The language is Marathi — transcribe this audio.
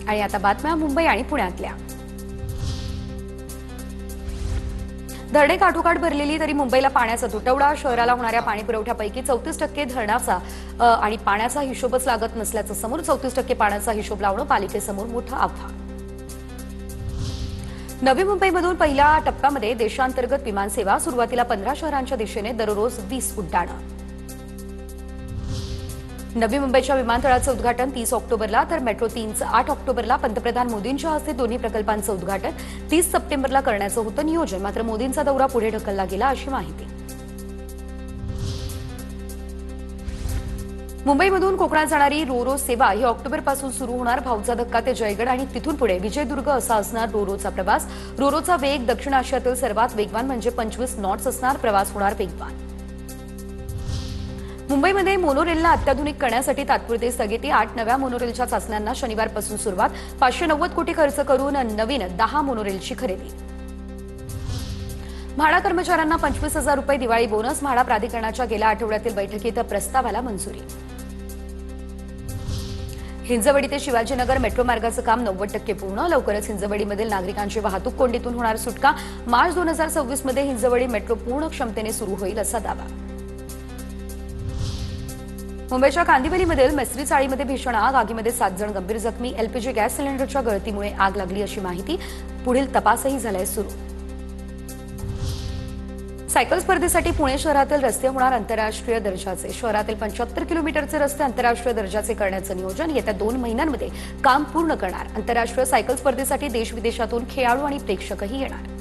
आणि आता बातम्या मुंबई आणि पुण्यातल्या। धरणे काठोकाठ भरलेली तरी मुंबईला पाण्याचा तुटवडा। शहराला होणाऱ्या पाणी पुरवठ्यापैकी 34% धरणाचा आणि पाण्याचा हिशोबच लागत नसल्याचं समोर। 34% पाण्याचा हिशोब लावणं पालिकेसमोर मोठं आव्हान। नवी मुंबईमधून पहिल्या टप्प्यामध्ये देशांतर्गत विमान सेवा। सुरुवातीला 15 शहरांच्या दिशेने दररोज 20 उड्डाणं। नवी मुंबईच्या विमानतळाचं उद्घाटन 30 ऑक्टोबरला तर मेट्रो 3चं 8 ऑक्टोबरला पंतप्रधान मोदींच्या हस्ते दोन्ही प्रकल्पांचं उद्घाटन 30 सप्टेंबरला करण्याचं होतं नियोजन। मात्र मोदींचा दौरा पुढे ढकलला गेला अशी माहिती। मुंबईमधून कोकणात जाणारी रोरो सेवा ही ऑक्टोबरपासून सुरू होणार। भाऊचा धक्का ते जयगड आणि तिथून पुढे विजयदुर्ग असा असणार रोरोचा प्रवास। रोरोचा वेग दक्षिण आशियातील सर्वात वेगवान म्हणजे 25 नॉट्स असणार। प्रवास होणार वेगवान। मुंबईमध्ये मोनोरेलला अत्याधुनिक करण्यासाठी तात्पुरती स्थगिती। 8 नव्या मोनोरेलच्या चाचण्यांना शनिवारपासून सुरुवात। 590 कोटी खर्च करून नवीन 10 मोनोरेलची खरेदी। म्हाडा कर्मचाऱ्यांना 25,000 रुपये दिवाळी बोनस। म्हाडा प्राधिकरणाच्या गेल्या आठवड्यातील बैठकीत प्रस्तावाला मंजुरी। हिंजवडी ते शिवाजीनगर मेट्रो मार्गाचं काम 90% पूर्ण। लवकरच हिंजवडीमधील नागरिकांची वाहतूक कोंडीतून होणार सुटका। मार्च 2026 मध्ये हिंजवडी मेट्रो पूर्ण क्षमतेने सुरू होईल असा दावा। मुंबईच्या कांदिवलीमधील मेस्त्री चाळीमध्ये भीषण आग। आगीमध्ये 7 जण गंभीर जखमी। एलपीजी गॅस सिलेंडरच्या गळतीमुळे आग लागली अशी माहिती। पुढील तपासही झालाय सुरू। सायकल स्पर्धेसाठी पुणे शहरातील रस्ते होणार आंतरराष्ट्रीय दर्जाचे। शहरातील 75 किलोमीटरचे रस्ते आंतरराष्ट्रीय दर्जाचे करण्याचं नियोजन। येत्या 2 महिन्यांमध्ये काम पूर्ण करणार। आंतरराष्ट्रीय सायकल स्पर्धेसाठी देश विदेशातून खेळाडू आणि प्रेक्षकही येणार।